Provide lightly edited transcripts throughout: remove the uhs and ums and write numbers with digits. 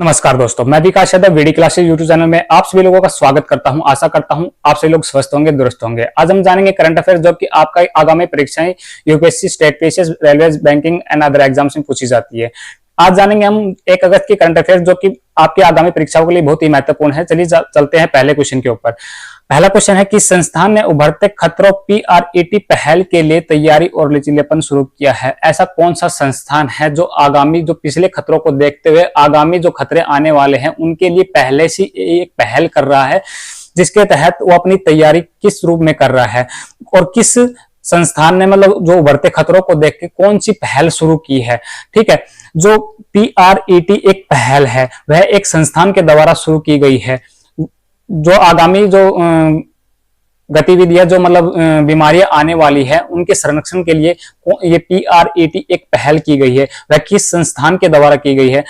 नमस्कार दोस्तों, मैं Vikas Yadav VD classes YouTube channel में आप सभी लोगों का स्वागत करता हूं। आशा करता हूं आप सभी लोग स्वस्थ होंगे, दुरुस्त होंगे। आज हम जानेंगे करंट अफेयर्स जो कि आपका आगामी परीक्षाएं UPSC, state PCS, railway, banking and other exams में पूछी जाती है। आज जानेंगे हम 1 अगस्त की करंट अफेयर्स जो कि आपकी आगामी परीक्षाओं के लिए बहुत ही महत्वपूर्ण है। चलिए चलते हैं पहले क्वेश्चन के ऊपर। पहला क्वेश्चन है, किस संस्थान ने उभरते खतरों पीआरईटी पहल के लिए तैयारी और लचीलेपन शुरू किया है? ऐसा कौन सा संस्थान है जो पिछले खतरों को देखते हुए आगामी जो खतरे आने वाले हैं उनके लिए पहले से एक पहल कर रहा है, जिसके तहत वो अपनी तैयारी किस रूप में कर रहा है और किस संस्थान ने जो उभरते खतरों को देख के कौन सी पहल शुरू की है। ठीक है, जो पीआरईटी एक पहल है वह एक संस्थान के द्वारा शुरू की गई है। जो आगामी जो गतिविधियां बीमारियां आने वाली है उनके संरक्षण के लिए ये पीआरईटी एक पहल की गई है। वह किस संस्थान के द्वारा की गई है?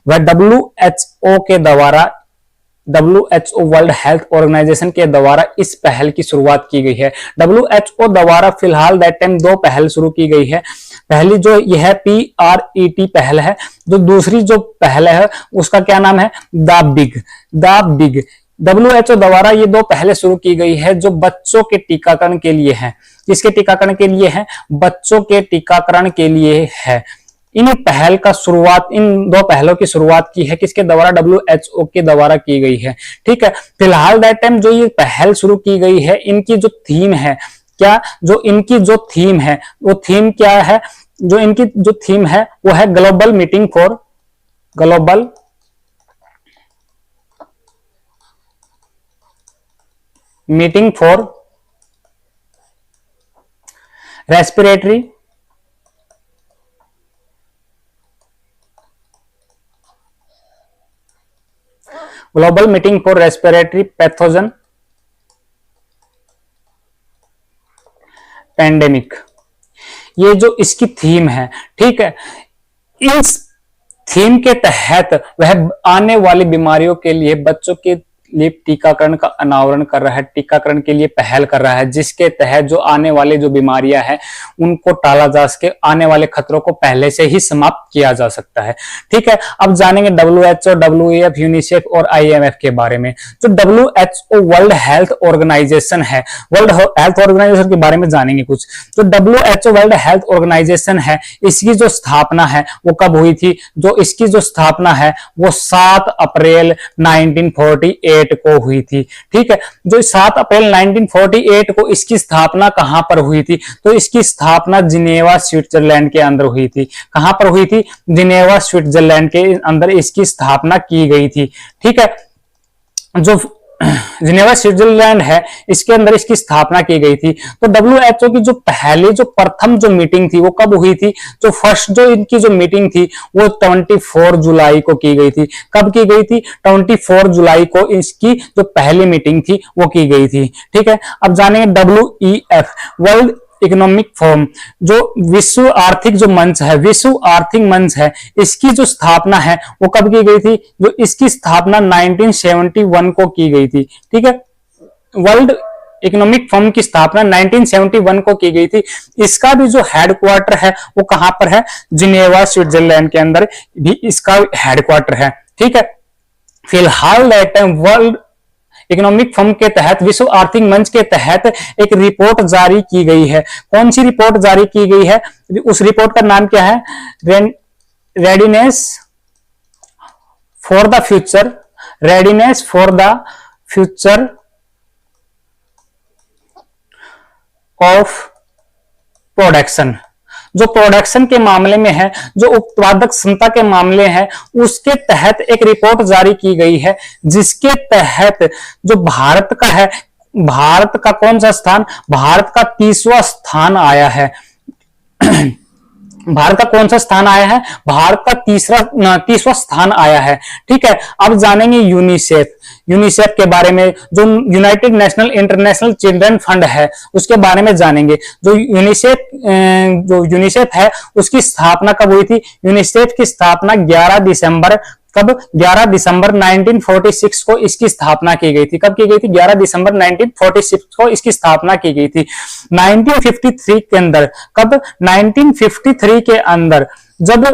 वह डब्ल्यूएचओ के द्वारा, WHO वर्ल्ड हेल्थ ऑर्गेनाइजेशन के द्वारा इस पहल की शुरुआत की गई है। WHO द्वारा फिलहाल दैट टाइम 2 पहल शुरू की गई है। पहली जो यह पीआरईटी पहल है, जो दूसरी जो पहल है उसका क्या नाम है? The big. WHO द्वारा ये 2 पहले शुरू की गई है जो बच्चों के टीकाकरण के लिए है। किसके टीकाकरण के लिए है? बच्चों के टीकाकरण के लिए है। इन 2 पहलों की शुरुआत की है किसके द्वारा? WHO के द्वारा की गई है। ठीक है, फिलहाल दैट टाइम जो ये पहल शुरू की गई है, इनकी जो थीम है इनकी जो थीम है वो थीम क्या है? जो इनकी जो थीम है वो है global meeting for respiratory pathogen pandemic. ये जो इसकी थीम है, ठीक है, इस थीम के तहत वह आने वाली बीमारियों के लिए बच्चों के लिए टीकाकरण का अनावरण कर रहा है, टीकाकरण के लिए पहल कर रहा है, जिसके तहत जो आने वाले जो बीमारियां हैं उनको टाला जा सके, आने वाले खतरों को पहले से ही समाप्त किया जा सकता है। ठीक है, अब जानेंगे WHO, WEF, यूनिसेफ और IMF के बारे में। जो WHO वर्ल्ड हेल्थ ऑर्गेनाइजेशन है, वर्ल्ड हेल्थ ऑर्गेनाइजेशन के बारे में जानेंगे कुछ। जो WHO वर्ल्ड हेल्थ ऑर्गेनाइजेशन है, इसकी जो स्थापना है वो कब हुई थी? इसकी जो स्थापना है वो 7 अप्रैल 1948 को हुई थी। ठीक है, जो 7 अप्रैल 1948 को इसकी स्थापना कहां पर हुई थी? तो इसकी स्थापना जिनेवा, स्विट्जरलैंड के अंदर हुई थी। कहां पर हुई थी? जिनेवा, स्विट्जरलैंड के अंदर इसकी स्थापना की गई थी। ठीक है, जो जिनेवा स्विट्जरलैंड है इसके अंदर इसकी स्थापना की गई थी। तो WHO की जो प्रथम जो मीटिंग थी वो कब हुई थी? इनकी जो मीटिंग थी वो 24 जुलाई को की गई थी। कब की गई थी? 24 जुलाई को इसकी जो पहली मीटिंग थी वो की गई थी। ठीक है, अब जानेंगे WEF वर्ल्ड इकोनॉमिक फोरम, जो विश्व आर्थिक मंच है, इसकी जो स्थापना है वो कब की गई थी? जो इसकी स्थापना 1971 को की गई थी। ठीक है, वर्ल्ड इकोनॉमिक फोरम की स्थापना 1971 को की गई थी। इसका भी जो हेडक्वार्टर है वो कहां पर है? जिनेवा, स्विट्जरलैंड के अंदर भी इसका हेडक्वार्टर है। ठीक है, फिलहाल that time world economic forum के तहत, विश्व आर्थिक मंच के तहत एक रिपोर्ट जारी की गई है। कौन सी रिपोर्ट जारी की गई है? उस रिपोर्ट का नाम क्या है? Readiness for the future of production. जो प्रोडक्शन के मामले में है, जो उत्पादक क्षमता के मामले हैं, उसके तहत एक रिपोर्ट जारी की गई है, जिसके तहत जो भारत का है, भारत का कौन सा स्थान? भारत का 30वां स्थान आया है। भारत का कौन सा स्थान आया है? भारत का 30वां स्थान आया है। ठीक है, अब जानेंगे यूनिसेफ के बारे में। जो United national international children fund है उसके बारे में जानेंगे। जो यूनिसेफ है उसकी स्थापना कब हुई थी? यूनिसेफ की स्थापना 11 दिसंबर 1946 को इसकी स्थापना की गई थी। कब की गई थी? 11 दिसंबर 1946 को इसकी स्थापना की गई थी। 1953 के अंदर, 1953 के अंदर जब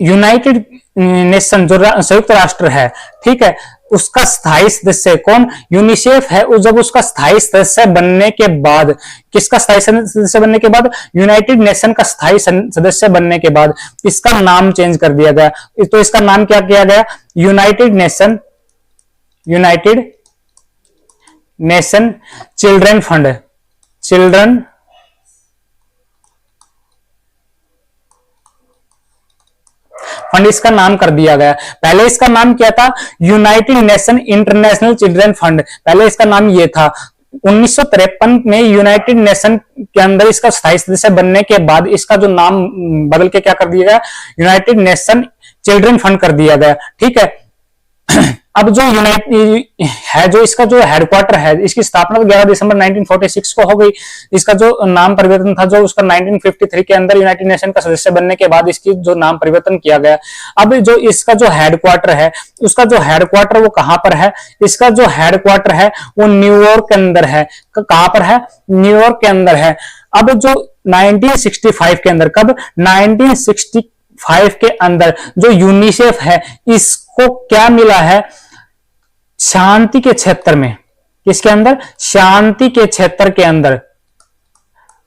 यूनाइटेड नेशन जो संयुक्त राष्ट्र है, ठीक है, उसका स्थायी सदस्य कौन? यूनिसेफ है। जब उसका स्थायी सदस्य बनने के बाद, किसका स्थायी सदस्य बनने के बाद? यूनाइटेड नेशन का स्थायी सदस्य बनने के बाद इसका नाम चेंज कर दिया गया। तो इसका नाम क्या किया गया? United nation children fund, children fund इसका नाम कर दिया गया। पहले इसका नाम क्या था? United nation international children fund, पहले इसका नाम ये था। 1953 में यूनाइटेड नेशन के अंदर इसका स्थायी सदस्य बनने के बाद इसका जो नाम बदल के क्या कर दिया गया? यूनाइटेड नेशन चिल्ड्रन फंड कर दिया गया, ठीक है। अब जो यूनाइटेड है, जो इसका जो हेडक्वार्टर है, इसकी स्थापना 11 दिसंबर 1946 को हो गई। इसका जो नाम परिवर्तन था, जो उसका 1953 के अंदर यूनाइटेड नेशन का सदस्य बनने के बाद इसकी जो नाम परिवर्तन किया गया। अब जो इसका जो हेडक्वार्टर है, उसका जो हेडक्वार्टर वो कहां पर है? इसका जो हेडक्वार्टर है वो न्यूयॉर्क के अंदर है। कहां पर है? न्यूयॉर्क के अंदर है। अब जो 1965 के अंदर, कब? 1965 के अंदर जो यूनिसेफ है, इसको क्या मिला है? शांति के क्षेत्र में, किसके अंदर? शांति के क्षेत्र के अंदर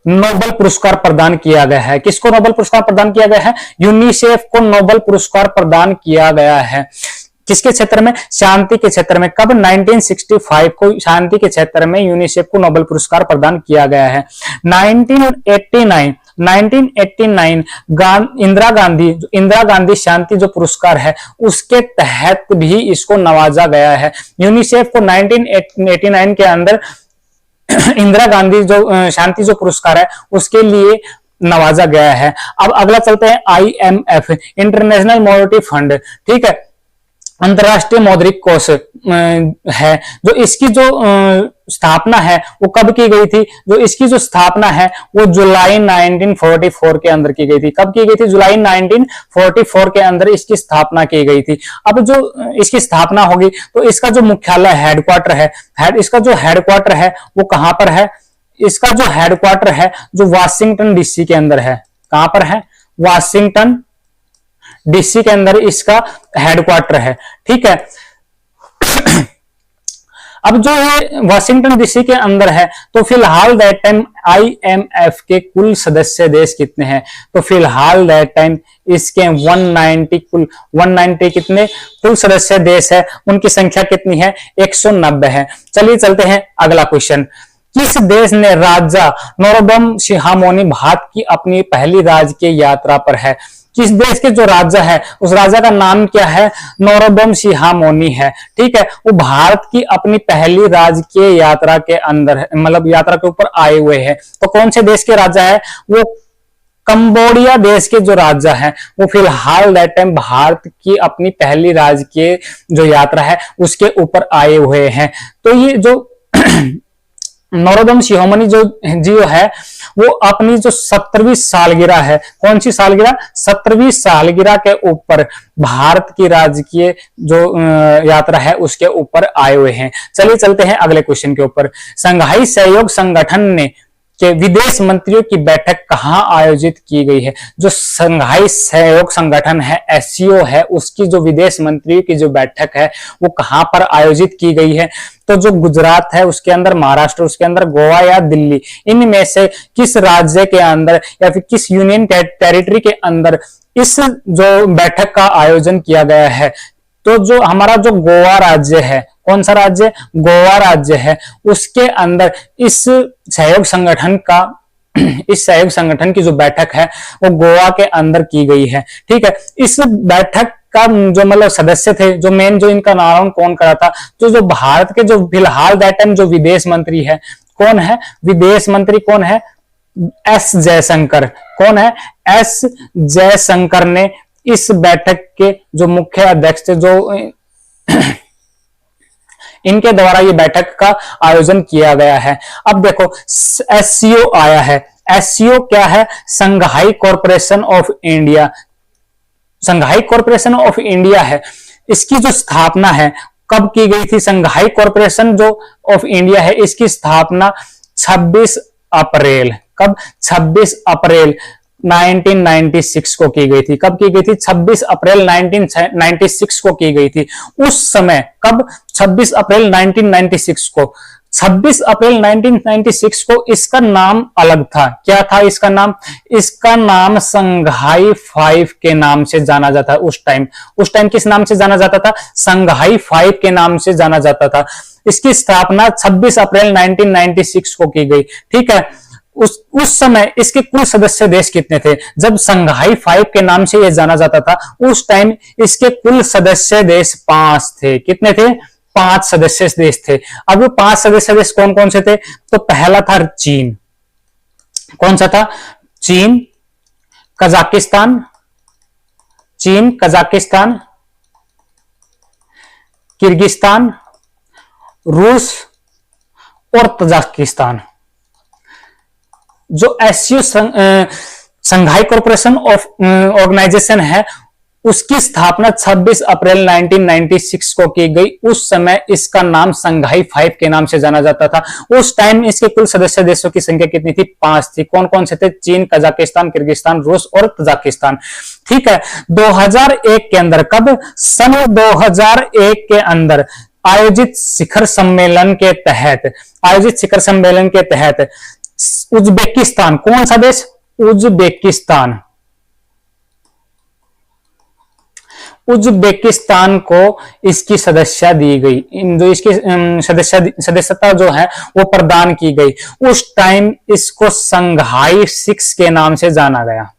नोबेल पुरस्कार प्रदान किया गया है। किसको नोबेल पुरस्कार प्रदान किया गया है? यूनिसेफ को नोबेल पुरस्कार प्रदान किया गया है। किसके क्षेत्र में? शांति के क्षेत्र में। कब? 1965 को शांति के क्षेत्र में यूनिसेफ को नोबेल पुरस्कार प्रदान किया गया है। 1989 इंदिरा गांधी शांति जो पुरस्कार है, उसके तहत भी इसको नवाजा गया है। यूनिसेफ को 1989 के अंदर इंदिरा गांधी जो शांति जो पुरस्कार है, उसके लिए नवाजा गया है। अब अगला चलते हैं IMF, इंटरनेशनल मॉनेटरी फंड, ठीक है, अंतरराष्ट्रीय मौद्रिक कोष है। जो इसकी जो स्थापना है वो कब की गई थी? जो इसकी जो स्थापना है वो जुलाई 1944 के अंदर की गई थी। कब की गई थी? जुलाई 1944 के अंदर इसकी स्थापना की गई थी। अब जो इसकी स्थापना होगी तो इसका जो मुख्यालय हेडक्वार्टर है, इसका जो हेडक्वार्टर है वो कहां पर है? इसका जो हेडक्वार्टर है जो वाशिंगटन डीसी के अंदर है। कहां पर है? वाशिंगटन डीसी के अंदर इसका हेडक्वार्टर है, ठीक है। अब जो है वाशिंगटन डीसी के अंदर है, तो फिलहाल दैट टाइम IMF के कुल सदस्य देश कितने हैं? तो फिलहाल दैट टाइम इसके 190 कितने कुल सदस्य देश है, उनकी संख्या कितनी है? 190 है। चलिए चलते हैं अगला क्वेश्चन। किस देश ने राजा नोरोदम शिहामोनी भारत की अपनी पहली राजकीय यात्रा पर है? किस देश के जो राजा है, उस राजा का नाम क्या है? नोरोदम शिहामोनी है, ठीक है। वो भारत की अपनी पहली राजकीय यात्रा के अंदर है, मतलब यात्रा के ऊपर आए हुए हैं। तो कौन से देश के राजा है? वो कंबोडिया देश के जो राजा हैं, वो फिलहाल दैट टाइम भारत की अपनी पहली राजकीय जो यात्रा है उसके ऊपर आए हुए हैं। तो ये जो नोरोदम शिरोमणि जो है वो अपनी जो 17वीं सालगिरह है, कौन सी सालगिरह? 17वीं सालगिरह के ऊपर भारत की राजकीय जो यात्रा है उसके ऊपर आए हुए हैं। चलिए चलते हैं अगले क्वेश्चन के ऊपर। संघाई सहयोग संगठन ने के विदेश मंत्रियों की बैठक कहां आयोजित की गई है? जो संघाई सहयोग संगठन है, SCO है, उसकी जो विदेश मंत्रियों की जो बैठक है वो कहां पर आयोजित की गई है? तो जो गुजरात है उसके अंदर, महाराष्ट्र उसके अंदर, गोवा या दिल्ली, इनमें से किस राज्य के अंदर या फिर किस यूनियन टेरिटरी के अंदर इस जो बैठक का आयोजन किया गया है? तो जो हमारा जो गोवा राज्य है, कौन सा राज्य? गोवा राज्य है, उसके अंदर इस सहयोग संगठन का इस सहयोग संगठन की जो बैठक है वो गोवा के अंदर की गई है, ठीक है। इस बैठक का जो मतलब सदस्य थे, जो मेन जो इनका नाम कौन करा था? तो जो भारत के जो फिलहाल दैट टाइम जो विदेश मंत्री है, कौन है विदेश मंत्री? कौन है? एस जयशंकर। कौन है? एस जयशंकर ने इस बैठक के जो मुख्य अध्यक्ष थे, जो इनके द्वारा ये बैठक का आयोजन किया गया है। अब देखो SCO आया है। SCO क्या है? Shanghai corporation of India. Shanghai corporation of India है। इसकी जो स्थापना है कब की गई थी? संघाई कॉरपोरेशन जो ऑफ इंडिया है इसकी स्थापना 26 अप्रैल, कब? 26 अप्रैल 1996 को की गई थी। कब की गई थी? 26 अप्रैल 1996 को की गई थी। उस समय कब? 26 अप्रैल 1996 को। 26 अप्रैल 1996 को इसका नाम अलग था। क्या था इसका नाम? इसका नाम संघाई 5 के नाम से जाना जाता है। उस टाइम किस नाम से जाना जाता था? संघाई 5 के नाम से जाना जाता था। इसकी स्थापना 26 अप्रैल 1996 को की गई। ठीक है। उस समय इसके कुल सदस्य देश कितने थे? जब संघाई 5 के नाम से यह जाना जाता था, उस टाइम इसके कुल सदस्य देश 5 थे। कितने थे? 5 सदस्य देश थे। अब वो 5 सदस्य देश कौन कौन से थे? तो पहला था चीन। कौन सा था? चीन, कजाकिस्तान, किर्गिस्तान, रूस और तजाकिस्तान। जो SCO Shanghai corporation of organisation है, उसकी स्थापना 26 अप्रैल 1996 को की गई। उस समय इसका नाम संघाई 5 के नाम से जाना जाता था। उस टाइम इसके कुल सदस्य देशों की संख्या कितनी थी? 5 थी। कौन कौन से थे? चीन, कजाकिस्तान, किर्गिस्तान, रूस और तजाकिस्तान। ठीक है। 2001 के अंदर, कब? सन 2001 के अंदर आयोजित शिखर सम्मेलन के तहत उज्बेकिस्तान, कौन सा देश? उज्बेकिस्तान को इसकी सदस्यता दी गई। जो इसकी सदस्यता जो है वो प्रदान की गई। उस टाइम इसको संघाई 6 के नाम से जाना गया।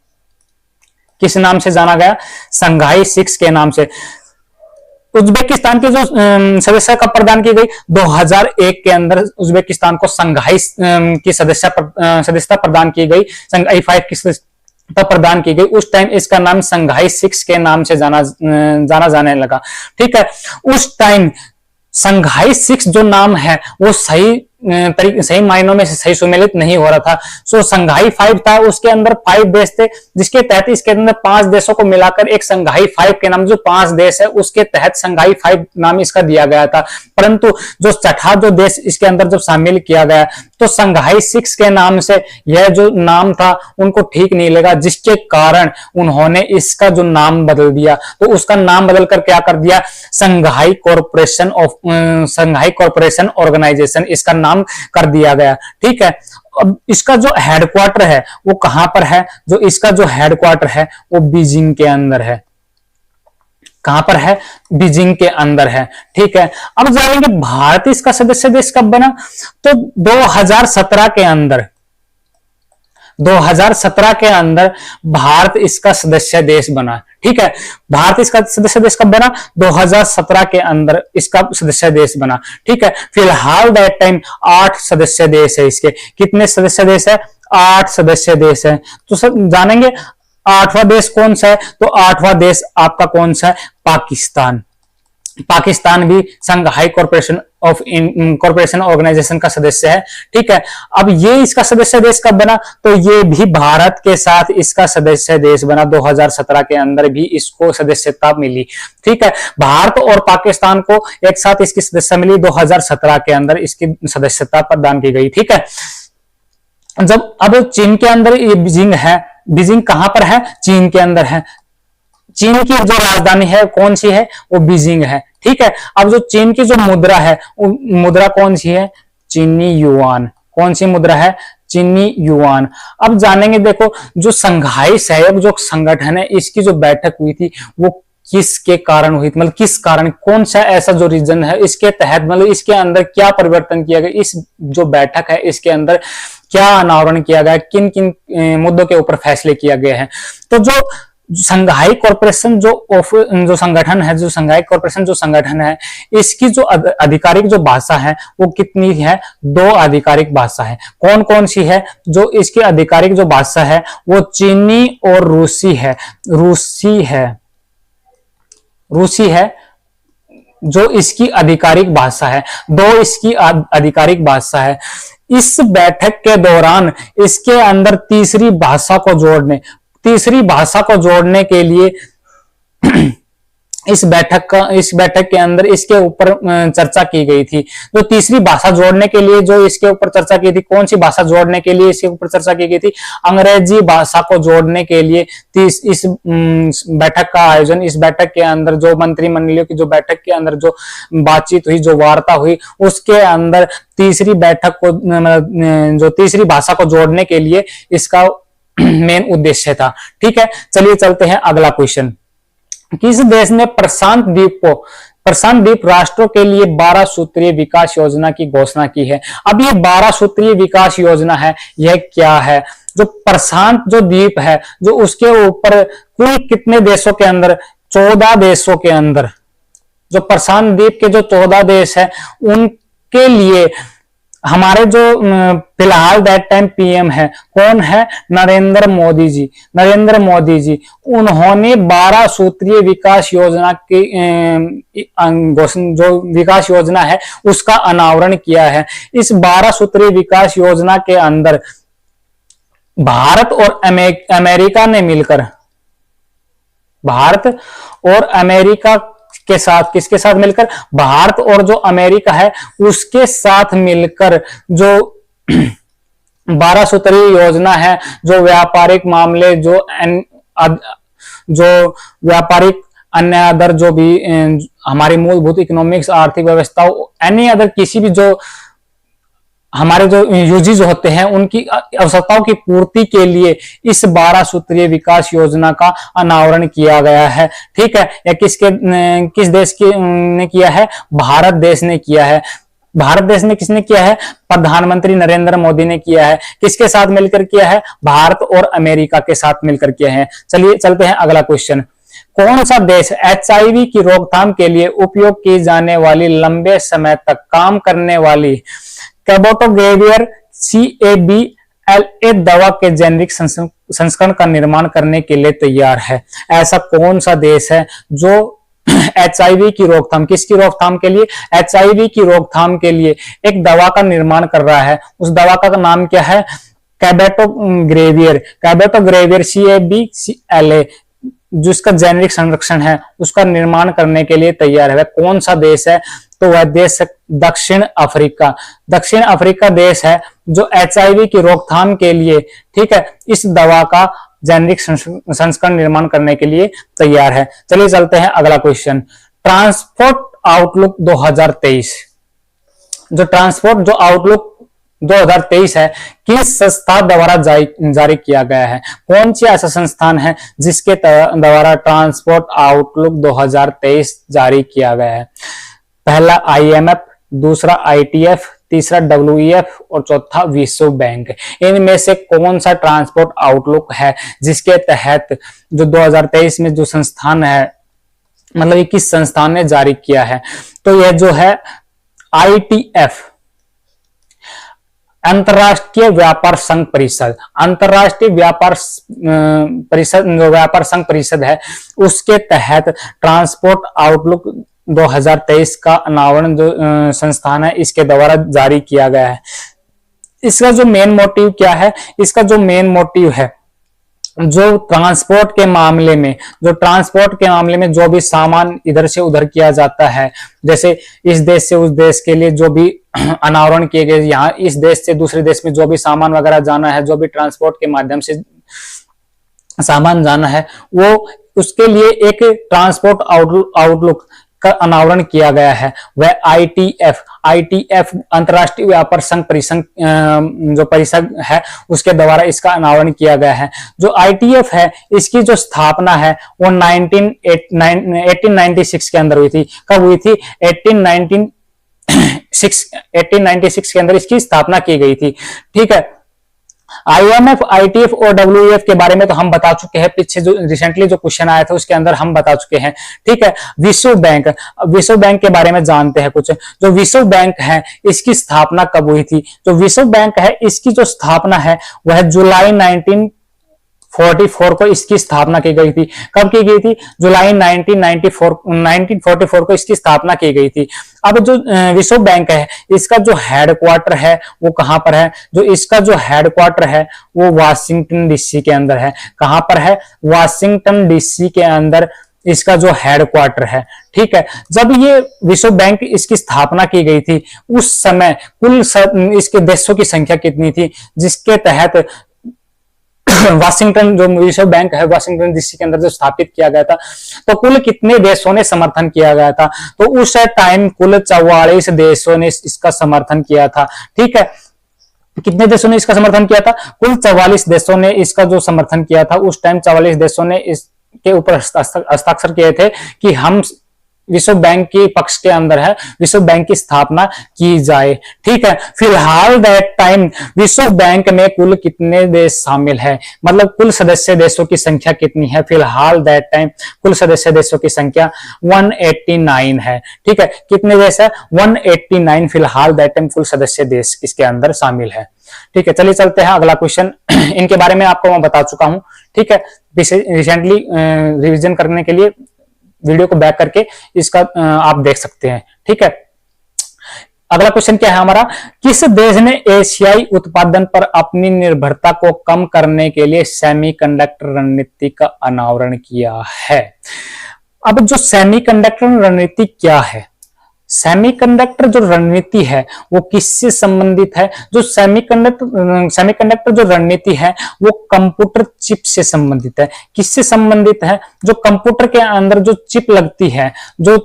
किस नाम से जाना गया? संघाई 6 के नाम से। उज्बेकिस्तान की जो सदस्यता कब प्रदान की गई? 2001 के अंदर उज्बेकिस्तान को संघाई की सदस्यता प्रदान की गई। संघाई 5 की सदस्यता प्रदान की गई। उस टाइम इसका नाम संघाई 6 के नाम से जाना जाने लगा। ठीक है। उस टाइम संघाई 6 जो नाम है वो सही मायनों में सही सुमेलित नहीं हो रहा था। सो संघाई 5 था, उसके अंदर 5 देश थे, जिसके तहत इसके अंदर 5 देशों को मिलाकर एक संघाई 5 के नाम, जो 5 देश है उसके तहत संघाई 5 नाम इसका दिया गया था। परंतु जो छठा जो देश इसके अंदर जब शामिल किया गया, तो संघाई 6 के नाम से यह जो नाम था उनको ठीक नहीं लगा, जिसके कारण उन्होंने इसका जो नाम बदल दिया। तो उसका नाम बदलकर क्या कर दिया? संघाई कॉर्पोरेशन ऑर्गेनाइजेशन इसका नाम कर दिया गया। ठीक है। अब इसका जो हेडक्वार्टर है वो कहां पर है? जो इसका जो हेडक्वार्टर है वो बीजिंग के अंदर है। कहां पर है? बीजिंग के अंदर है। ठीक है। अब जानेंगे भारत इसका सदस्य देश कब बना? तो 2017 के अंदर भारत इसका सदस्य देश बना। ठीक है। भारत इसका सदस्य देश कब बना? 2017 के अंदर इसका सदस्य देश बना। ठीक है। फिलहाल दैट टाइम 8 सदस्य देश है इसके। कितने सदस्य देश है? 8 सदस्य देश है। तो सब जानेंगे 8वां देश कौन सा है? तो 8वां देश आपका कौन सा है? पाकिस्तान। पाकिस्तान भी संघाई कॉर्पोरेशन ऑर्गेनाइजेशन का सदस्य है। ठीक है। अब ये इसका सदस्य देश कब बना? तो ये भी भारत के साथ इसका सदस्य देश बना। 2017 के अंदर भी इसको सदस्यता मिली। ठीक है। भारत और पाकिस्तान को एक साथ इसकी सदस्यता मिली। 2017 के अंदर इसकी सदस्यता प्रदान की गई। ठीक है। अब चीन के अंदर ये बीजिंग है। बीजिंग कहां पर है? चीन के अंदर है। चीन की जो राजधानी है कौन सी है? वो बीजिंग है। ठीक है। अब जो चीन की जो मुद्रा है वो मुद्रा कौन सी है? चीनी युआन। कौन सी मुद्रा है? चीनी युआन। अब जानेंगे, देखो जो संघाई सहयोग जो संगठन है इसकी जो बैठक हुई थी वो किसके कारण हुई थी? मतलब किस कारण, कौन सा ऐसा जो रीजन है इसके तहत, मतलब इसके अंदर क्या परिवर्तन किया गया, इस जो बैठक है इसके अंदर क्या अनावरण किया गया, किन किन मुद्दों के ऊपर फैसले किया गया है? तो जो संघाई कॉर्पोरेशन जो संगठन है, जो संघाई कॉर्पोरेशन जो संगठन है, इसकी जो आधिकारिक जो भाषा है वो कितनी है? 2 आधिकारिक भाषा है। कौन कौन सी है? जो इसकी आधिकारिक जो भाषा है वो चीनी और रूसी है जो इसकी आधिकारिक भाषा है। 2 इसकी आधिकारिक भाषा है। इस बैठक के दौरान इसके अंदर तीसरी भाषा को जोड़ने के लिए इस बैठक के अंदर इसके ऊपर चर्चा की गई थी। जो तीसरी भाषा जोड़ने के लिए जो इसके ऊपर चर्चा की थी, कौन सी भाषा जोड़ने के लिए इसके ऊपर चर्चा की गई थी? अंग्रेजी भाषा को जोड़ने के लिए इस बैठक का आयोजन, इस बैठक के अंदर जो मंत्रिमंडलियों की जो बैठक के अंदर जो बातचीत हुई, जो वार्ता हुई, उसके अंदर तीसरी बैठक को, जो तीसरी भाषा को जोड़ने के लिए इसका मेन उद्देश्य था। ठीक है, चलिए चलते हैं अगला क्वेश्चन। किस देश ने प्रशांत द्वीप राष्ट्रों के लिए 12 सूत्रीय विकास योजना की घोषणा की है? अब ये 12 सूत्रीय विकास योजना है, यह क्या है? जो प्रशांत जो द्वीप है, जो उसके ऊपर कुल कितने देशों के अंदर, 14 देशों के अंदर, जो प्रशांत द्वीप के जो 14 देश है उनके लिए हमारे जो फिलहाल दैट टाइम पीएम है, कौन है? नरेंद्र मोदी जी। नरेंद्र मोदी जी, उन्होंने 12 सूत्रीय विकास योजना की जो विकास योजना है उसका अनावरण किया है। इस 12 सूत्रीय विकास योजना के अंदर भारत और अमेरिका ने मिलकर, भारत और अमेरिका के साथ, किसके साथ मिलकर? भारत और जो अमेरिका है उसके साथ मिलकर जो 12 सूत्रीय योजना है, जो व्यापारिक मामले, जो व्यापारिक अन्य अदर जो भी हमारी मूलभूत इकोनॉमिक्स, आर्थिक व्यवस्था, एनी अदर किसी भी जो हमारे जो यूजेज होते हैं उनकी आवश्यकताओं की पूर्ति के लिए इस 12 सूत्रीय विकास योजना का अनावरण किया गया है। ठीक है, या किस देश ने किया है? भारत देश ने किया है। भारत देश में किसने किया है? प्रधानमंत्री नरेंद्र मोदी ने किया है। किसके साथ मिलकर किया है? भारत और अमेरिका के साथ मिलकर किया है। चलिए चलते हैं अगला क्वेश्चन। कौन सा देश एचआईवी की रोकथाम के लिए उपयोग की जाने वाली लंबे समय तक काम करने वाली कैबोटोग्रेवियर CABLA दवा के जेनरिक संस्करण का निर्माण करने के लिए तैयार है? ऐसा कौन सा देश है जो एचआईवी की रोकथाम, किसकी रोकथाम के लिए? एचआईवी की रोकथाम के लिए एक दवा का निर्माण कर रहा है। उस दवा का नाम क्या है? कैबोटोग्रेवियर CABLA, जिसका जेनरिक संरक्षण है उसका निर्माण करने के लिए तैयार है। वह कौन सा देश है? तो वह देश दक्षिण अफ्रीका। दक्षिण अफ्रीका देश है जो एचआईवी की रोकथाम के लिए, ठीक है, इस दवा का जेनरिक संस्करण निर्माण करने के लिए तैयार है। चलिए चलते हैं अगला क्वेश्चन। ट्रांसपोर्ट आउटलुक 2023, जो ट्रांसपोर्ट जो आउटलुक 2023 है, किस संस्था द्वारा जारी किया गया है? कौन सी ऐसा संस्थान है जिसके द्वारा ट्रांसपोर्ट आउटलुक 2023 जारी किया गया है? पहला IMF, दूसरा ITF, तीसरा WEF और चौथा विश्व बैंक। इनमें से कौन सा ट्रांसपोर्ट आउटलुक है जिसके तहत जो 2023 में जो संस्थान है, मतलब किस संस्थान ने जारी किया है? तो यह जो है ITF, अंतरराष्ट्रीय व्यापार संघ परिषद। अंतरराष्ट्रीय व्यापार परिषद, जो व्यापार संघ परिषद है, उसके तहत ट्रांसपोर्ट आउटलुक 2023 का अनावरण जो संस्थान है इसके द्वारा जारी किया गया है। इसका जो मेन मोटिव क्या है? इसका जो मेन मोटिव है, जो ट्रांसपोर्ट के मामले में, जो भी सामान इधर से उधर किया जाता है, जैसे इस देश से उस देश के लिए जो भी अनावरण किए गए, यहाँ इस देश से दूसरे देश में जो भी सामान वगैरह जाना है, जो भी ट्रांसपोर्ट के माध्यम से सामान जाना है, वो उसके लिए एक ट्रांसपोर्ट आउटलुक का अनावरण किया गया है। वह ITF अंतरराष्ट्रीय व्यापार संघ परिषद जो परिषद है उसके द्वारा इसका अनावरण किया गया है। जो ITF है इसकी जो स्थापना है वो 1896 के अंदर हुई थी। कब हुई थी? 1896 के अंदर इसकी स्थापना की गई थी। ठीक है, IMF, ITF और WEF के बारे में तो हम बता चुके हैं, पीछे जो रिसेंटली जो क्वेश्चन आया था उसके अंदर हम बता चुके हैं। ठीक है, विश्व बैंक के बारे में जानते हैं कुछ। जो विश्व बैंक है इसकी स्थापना कब हुई थी? जो विश्व बैंक है इसकी जो स्थापना है वह जुलाई 1944 को इसकी स्थापना की गई थी। कब की गई थी? जुलाई 1944 को इसकी स्थापना की गई थी। अब जो विश्व बैंक है इसका जो हेडक्वार्टर है वो कहां पर है? जो इसका जो हेडक्वार्टर है वो वाशिंगटन DC के अंदर है। कहां पर है? वाशिंगटन DC के अंदर इसका जो हेडक्वार्टर है। ठीक है, जब ये विश्व बैंक इसकी स्थापना की गई थी उस समय कुल इसके देशों की संख्या कितनी थी, जिसके तहत वाशिंगटन जो विश्व बैंक है वाशिंगटन डीसी के अंदर जो स्थापित किया गया था, तो कुल कितने देशों ने समर्थन किया गया था? तो उस टाइम कुल 44 देशों ने इसका समर्थन किया था। ठीक है, कितने देशों ने इसका समर्थन किया था? कुल 44 देशों ने इसका जो समर्थन किया था। उस टाइम 44 देशों ने इसके ऊपर हस्ताक्षर किए थे कि हम विश्व बैंक के पक्ष के अंदर है, विश्व बैंक की स्थापना की जाए। ठीक है, फिलहाल दैट टाइम विश्व बैंक में कुल कितने देश शामिल है, मतलब कुल सदस्य देशों की संख्या कितनी है? फिलहाल दैट टाइम कुल सदस्य देशों की संख्या 189 है। ठीक है, कितने देश है? 189 फिलहाल दैट टाइम कुल सदस्य देश इसके अंदर शामिल है। ठीक है, चलिए चलते हैं अगला क्वेश्चन। इनके बारे में आपको मैं बता चुका हूं। ठीक है, रिसेंटली रिवीजन करने के लिए वीडियो को बैक करके इसका आप देख सकते हैं। ठीक है, अगला क्वेश्चन क्या है हमारा? किस देश ने एशियाई उत्पादन पर अपनी निर्भरता को कम करने के लिए सेमीकंडक्टर रणनीति का अनावरण किया है? अब जो सेमीकंडक्टर रणनीति क्या है? सेमीकंडक्टर जो रणनीति है वो किससे संबंधित है? जो सेमीकंडक्टर जो रणनीति है वो कंप्यूटर चिप से संबंधित है। किससे संबंधित है? जो कंप्यूटर के अंदर जो चिप लगती है, जो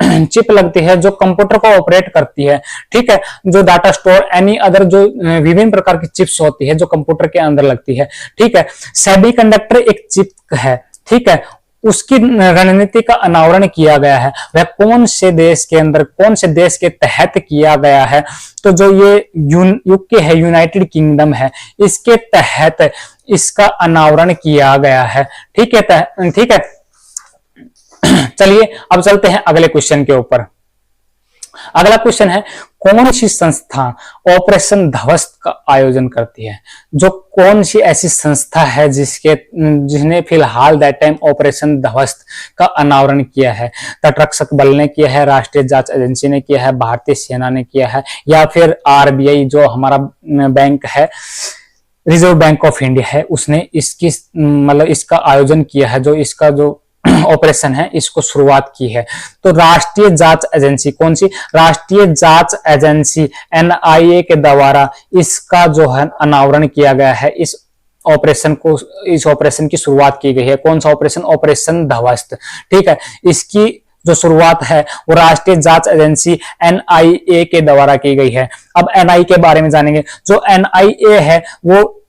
चिप लगती है जो कंप्यूटर को ऑपरेट करती है। ठीक है, जो डाटा स्टोर एनी अदर जो विभिन्न प्रकार की चिप्स होती है जो कंप्यूटर के अंदर लगती है। ठीक है, सेमीकंडक्टर एक चिप है। ठीक है, उसकी रणनीति का अनावरण किया गया है। वह कौन से देश के अंदर, कौन से देश के तहत किया गया है? तो जो ये यूके है, यूनाइटेड किंगडम है, इसके तहत इसका अनावरण किया गया है। ठीक है, ठीक है। चलिए अब चलते हैं अगले क्वेश्चन के ऊपर। अगला क्वेश्चन है, कौन सी संस्था ऑपरेशन ध्वस्त का आयोजन करती है? जो कौन सी ऐसी संस्था है जिसने फिलहाल दैट टाइम ऑपरेशन ध्वस्त का अनावरण किया है? तटरक्षक बल ने किया है, राष्ट्रीय जांच एजेंसी ने किया है, भारतीय सेना ने किया है, या फिर आरबीआई जो हमारा बैंक है, रिजर्व बैंक ऑफ इंडिया है, उसने इसकी मतलब इसका आयोजन किया है, जो इसका जो ऑपरेशन है इसको शुरुआत की है? तो राष्ट्रीय जांच एजेंसी, कौन सी? राष्ट्रीय जांच एजेंसी एनआईए के द्वारा इसका जो है अनावरण किया गया है। इस ऑपरेशन की शुरुआत की गई है। कौन सा ऑपरेशन? ऑपरेशन ध्वस्त। ठीक है, इसकी जो शुरुआत है वो राष्ट्रीय जांच एजेंसी एनआईए के द्वारा की गई है। अब एनआईए के बारे में जानेंगे। जो एनआईए है वो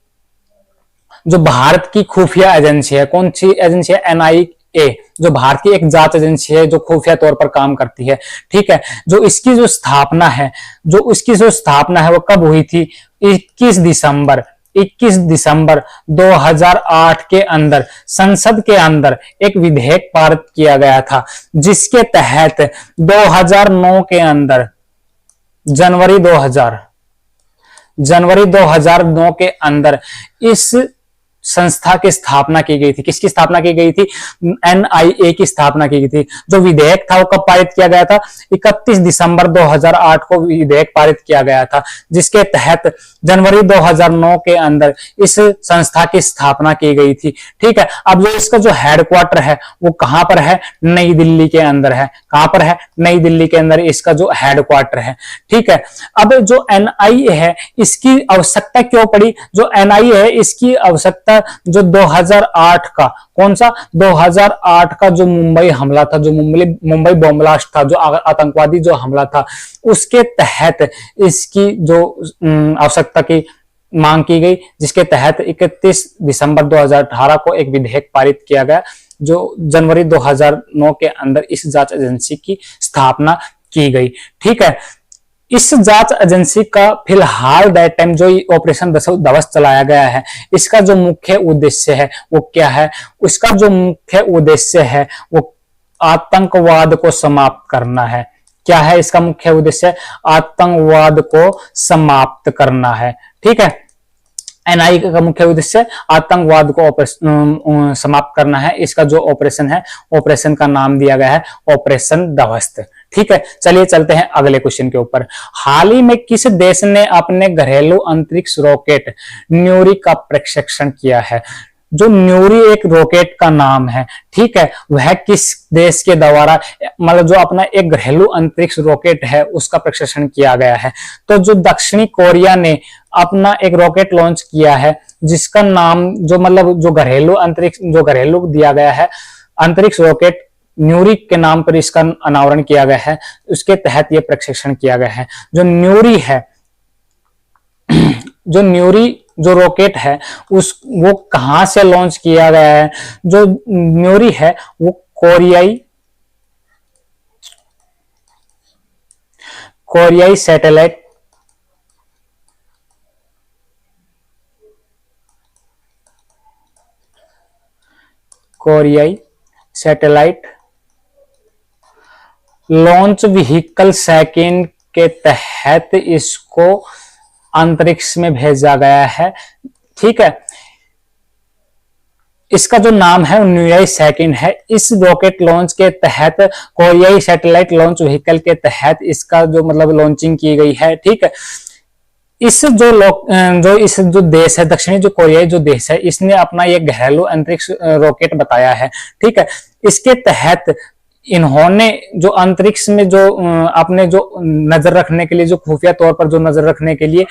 जो भारत की खुफिया एजेंसी है। कौन सी एजेंसी है? एनआईए, जो भारत की एक जांच एजेंसी है जो खुफिया तौर पर काम करती है। ठीक है, जो इसकी जो स्थापना है वो कब हुई थी? 21 दिसंबर 2008 के अंदर संसद के अंदर एक विधेयक पारित किया गया था, जिसके तहत 2009 के अंदर जनवरी 2009 के अंदर इस संस्था की स्थापना की गई थी। किसकी स्थापना की गई थी? एनआईए की स्थापना की गई थी। जो विधेयक था वो कब पारित किया गया था? 31 दिसंबर 2008 को विधेयक पारित किया गया था, जिसके तहत जनवरी 2009 के अंदर इस संस्था की स्थापना की गई थी। ठीक है, अब जो इसका जो हेडक्वार्टर है वो कहां पर है? नई दिल्ली के अंदर है। कहां पर है? नई दिल्ली के अंदर इसका जो हेडक्वार्टर है। ठीक है, अब जो एनआईए है इसकी आवश्यकता क्यों पड़ी? जो एनआईए है इसकी आवश्यकता जो 2008 का, कौन सा? 2008 का जो मुंबई हमला था, जो मुंबई बॉम्ब ब्लास्ट था, जो आतंकवादी जो हमला था, उसके तहत इसकी जो आवश्यकता की मांग की गई, जिसके तहत 31 दिसंबर 2018 को एक विधेयक पारित किया गया, जो जनवरी 2009 के अंदर इस जांच एजेंसी की स्थापना की गई। ठीक है, इस जांच एजेंसी का फिलहाल दैट टाइम जो ऑपरेशन ध्वस्त चलाया गया है, इसका जो मुख्य उद्देश्य है वो क्या है? उसका जो मुख्य उद्देश्य है वो आतंकवाद को समाप्त करना है। क्या है इसका मुख्य उद्देश्य? आतंकवाद को समाप्त करना है। ठीक है, एनआईए का मुख्य उद्देश्य आतंकवाद को समाप्त करना है। इसका जो ऑपरेशन है, ऑपरेशन का नाम दिया गया है ऑपरेशन ध्वस्त। ठीक है, चलिए चलते हैं अगले क्वेश्चन के ऊपर। हाल ही में किस देश ने अपने घरेलू अंतरिक्ष रॉकेट न्यूरी का प्रक्षेपण किया है? जो न्यूरी एक रॉकेट का नाम है, ठीक है, वह किस देश के द्वारा, मतलब जो अपना एक घरेलू अंतरिक्ष रॉकेट है उसका प्रक्षेपण किया गया है। तो जो दक्षिणी कोरिया ने अपना एक रॉकेट लॉन्च किया है जिसका नाम, जो मतलब जो घरेलू अंतरिक्ष, जो घरेलू दिया गया है अंतरिक्ष रॉकेट, न्यूरी के नाम पर इसका अनावरण किया गया है, उसके तहत यह प्रक्षेपण किया गया है। जो न्यूरी है, जो न्यूरी जो रॉकेट है उस वो कहां से लॉन्च किया गया है? जो न्यूरी है वो कोरियाई सैटेलाइट लॉन्च व्हीकल सेकंड के तहत इसको अंतरिक्ष में भेजा गया है, ठीक है। इसका जो नाम है न्यूयाई सेकंड है। इस रॉकेट लॉन्च के तहत, कोरियाई सैटेलाइट लॉन्च व्हीकल के तहत इसका जो मतलब लॉन्चिंग की गई है, ठीक है। इस जो देश है, दक्षिणी जो कोरियाई जो देश है, इसने अपना ये घरेलू अंतरिक्ष रॉकेट बताया है, ठीक है। इसके तहत इन्होंने जो अंतरिक्ष में जो अपने जो नजर रखने के लिए, जो खुफिया तौर पर जो नजर रखने के लिए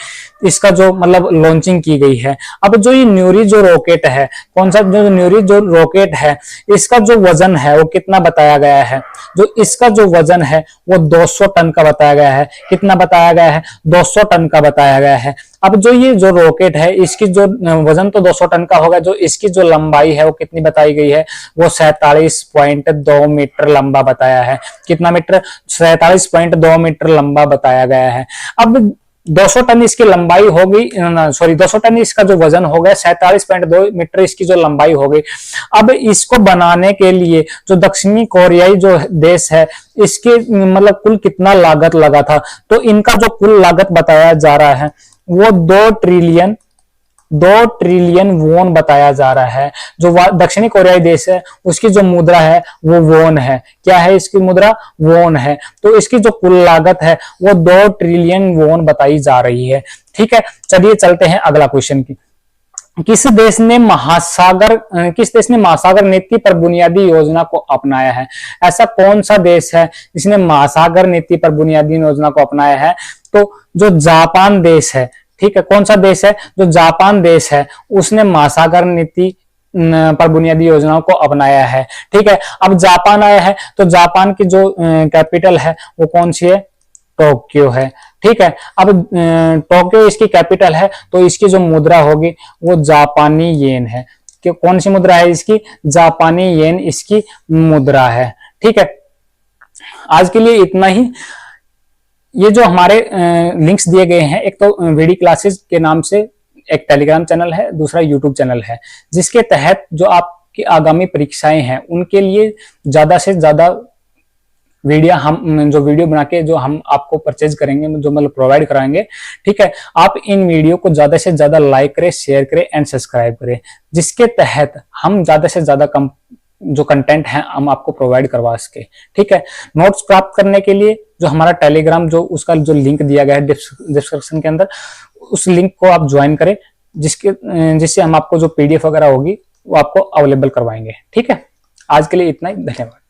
इसका जो मतलब लॉन्चिंग की गई है। अब जो ये न्यूरी जो रॉकेट है, कौन सा जो न्यूरी जो रॉकेट है, इसका जो वजन है वो कितना बताया गया है? जो इसका जो वजन है वो 200 टन का बताया गया है। कितना बताया गया है? 200 टन का बताया गया है। अब जो ये जो रॉकेट है, इसकी जो वजन तो 200 टन का होगा, जो इसकी जो लंबाई है वो कितनी बताई गई है? वो 47.2 मीटर लंबा बताया है। कितना मीटर? 47.2 मीटर लंबा बताया गया है। अब 200 टन इसकी लंबाई होगी, सॉरी 200 टन इसका जो वजन हो गया, 47.2 मीटर इसकी जो लंबाई हो गई। अब इसको बनाने के लिए जो दक्षिणी कोरियाई जो देश है, इसके मतलब कुल कितना लागत लगा था? तो इनका जो कुल लागत बताया जा रहा है वो 2 ट्रिलियन वोन बताया जा रहा है। जो दक्षिणी कोरियाई देश है उसकी जो मुद्रा है वो वोन है। क्या है इसकी मुद्रा? वोन है। तो इसकी जो कुल लागत है वो 2 ट्रिलियन वोन बताई जा रही है, ठीक है। चलिए चलते हैं अगला क्वेश्चन की। किस देश ने महासागर नीति पर बुनियादी योजना को अपनाया है? ऐसा कौन सा देश है जिसने महासागर नीति पर बुनियादी योजना को अपनाया है? तो जो जापान देश है, ठीक है। कौन सा देश है? जो जापान देश है उसने महासागर नीति पर बुनियादी योजनाओं को अपनाया है, ठीक है। अब जापान आया है तो जापान की जो कैपिटल है वो कौन सी है? टोक्यो है, ठीक है। अब टोक्यो इसकी कैपिटल है तो इसकी जो मुद्रा होगी वो जापानी येन है। कि कौन सी मुद्रा है इसकी? जापानी येन इसकी मुद्रा है, ठीक है। आज के लिए इतना ही। ये जो हमारे लिंक्स दिए गए हैं, एक तो वीडी क्लासेस के नाम से एक टेलीग्राम चैनल है, दूसरा यूट्यूब चैनल है, जिसके तहत जो आपकी आगामी परीक्षाएं हैं उनके लिए ज्यादा से ज्यादा वीडियो बना के जो हम आपको परचेज करेंगे, जो मतलब प्रोवाइड कराएंगे, ठीक है। आप इन वीडियो को ज्यादा से ज्यादा लाइक करें, शेयर करें एंड सब्सक्राइब करें, जिसके तहत हम ज्यादा से ज्यादा जो कंटेंट है हम आपको प्रोवाइड करवा सके, ठीक है। नोट्स प्राप्त करने के लिए जो हमारा टेलीग्राम जो उसका जो लिंक दिया गया है डिस्क्रिप्शन के अंदर, उस लिंक को आप ज्वाइन करें, जिससे हम आपको जो PDF वगैरह होगी वो आपको अवेलेबल करवाएंगे, ठीक है। आज के लिए इतना ही, धन्यवाद।